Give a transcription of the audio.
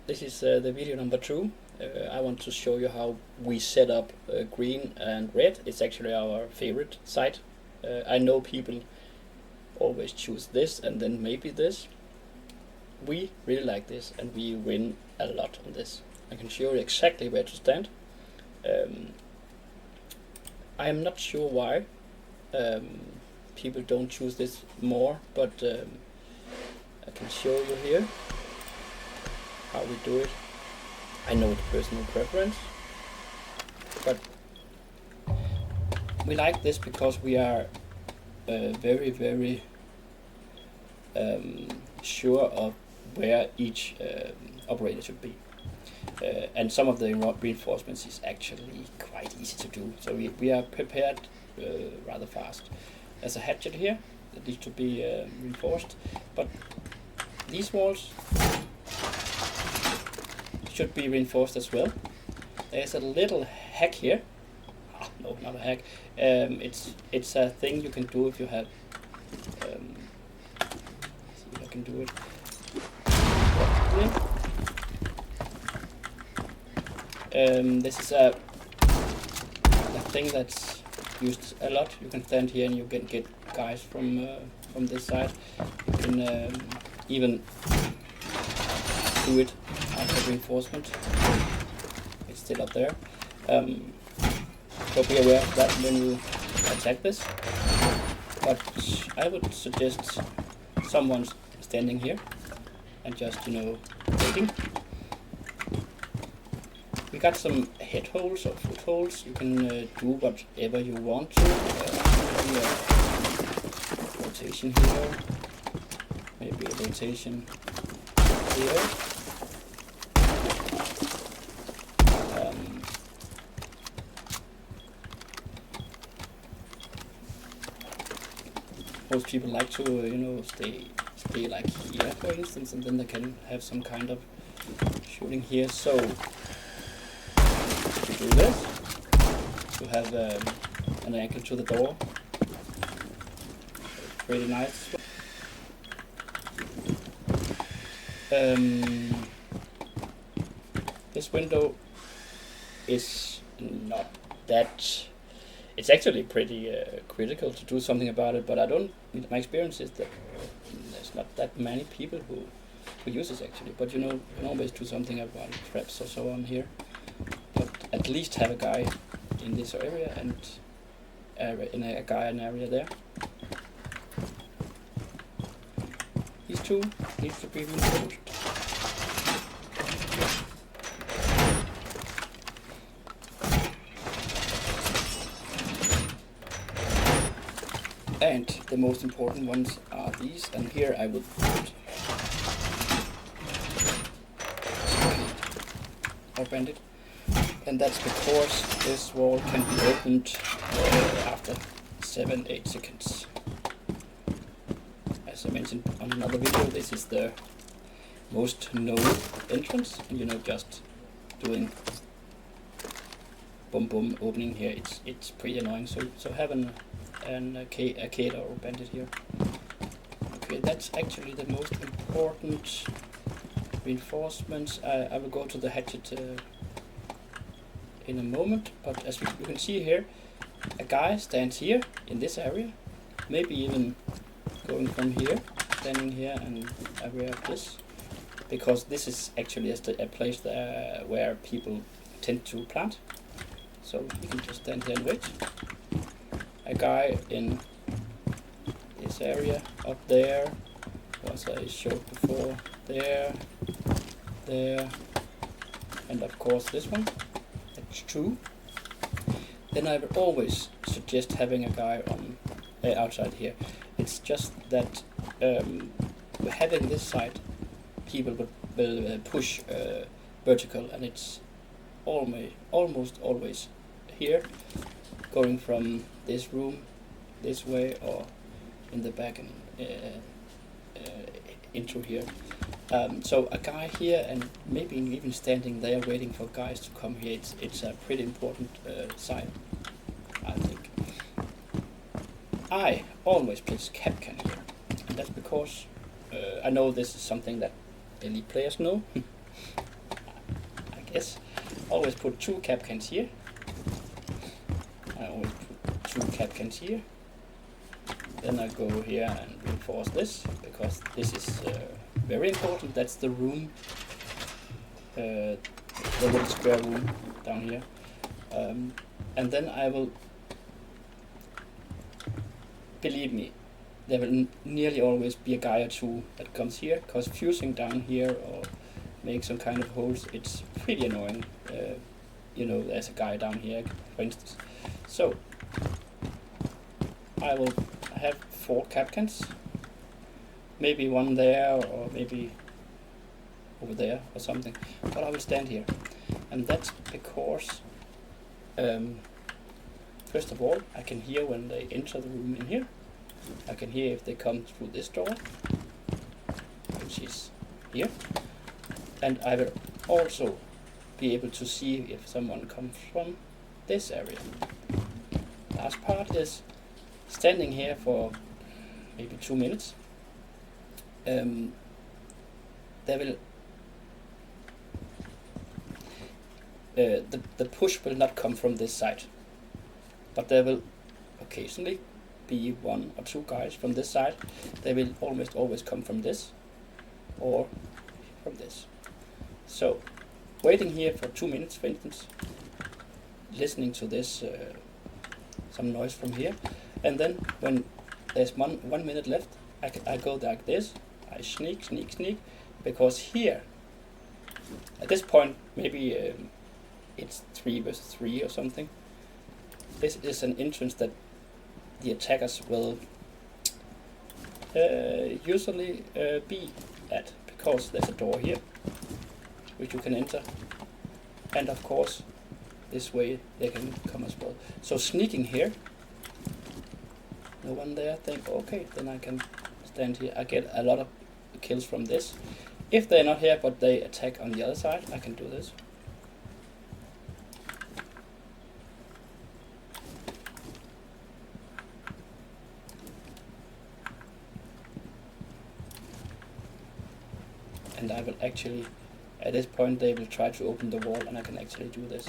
this is the video number 2. I want to show you how we set up green and red. It's actually our favorite side. I know people always choose this and then maybe this. We really like this and we win a lot on this. I can show you exactly where to stand. I am not sure why people don't choose this more, but I can show you here how we do it. I know it's personal preference, but we like this because we are very sure of where each operator should be. And some of the reinforcements is actually quite easy to do, so we are prepared rather fast. There's a hatchet here that needs to be reinforced, but these walls should be reinforced as well. There's a little hack here. No, not a hack. It's a thing you can do if you have. See if I can do it. This is a thing that's used a lot. You can stand here and you can get guys from this side. You can even do it after reinforcement. It's still up there. So be aware of that when you attack this. But I would suggest someone standing here and just, waiting. We got some head holes or foot holes. You can do whatever you want to. Maybe a rotation here. Maybe a rotation here. Most people like to, stay like here, for instance, and then they can have some kind of shooting here. So if you do this, you have an angle to the door. Pretty nice. This window is not that. It's actually pretty critical to do something about it, but my experience is that there's not that many people who use this actually. But you can always do something about traps or so on here. But at least have a guy in this area and a guy in an area there. These two need to be reinforced. And the most important ones are these, and here I would put or bend it, and that's because this wall can be opened after 7-8 seconds. As I mentioned on another video, this is the most known entrance, and just doing boom boom opening here, it's pretty annoying. So having a arcade or bandit here. Okay, that's actually the most important reinforcements. I will go to the hatchet in a moment, but as you can see here, a guy stands here in this area, maybe even going from here, standing here and aware of this, because this is actually a place where people tend to plant. So you can just stand here and wait. A guy in this area up there, as I showed before, there, and of course this one. That's 2. Then I would always suggest having a guy on outside here. It's just that having this side, people will push vertical, and it's almost always here, going from this room this way or in the back and into here. So a guy here and maybe even standing there waiting for guys to come here, it's a pretty important sign, I think. I always place Capcan here, and that's because I know this is something that elite players know, guess. Always put 2 cap cans here. I always put 2 cap cans here. Then I go here and reinforce this, because this is very important. That's the room, the little square room down here. And then I will, believe me, there will nearly always be a guy or two that comes here, because fusing down here or make some kind of holes, it's pretty annoying. You know, there's a guy down here, for instance. So I will have 4 cap cans, maybe one there or maybe over there or something, but I will stand here. And that's because first of all, I can hear when they enter the room in here. I can hear if they come through this door, which is here, and I will also be able to see if someone comes from this area. Last part is standing here for maybe 2 minutes. They will the push will not come from this side, but there will occasionally be 1 or 2 guys from this side. They will almost always come from this or from this. So waiting here for 2 minutes, for instance, listening to this some noise from here, and then when there's 1 minute left, I go like this. I sneak, because here at this point maybe it's 3 versus 3 or something. This is an entrance that the attackers will usually be at, because there's a door here which you can enter, and of course this way they can come as well. So sneaking here, no one there, think okay, then I can stand here. I get a lot of kills from this. If they're not here but they attack on the other side, I can do this. And I will actually, at this point they will try to open the wall, and I can actually do this.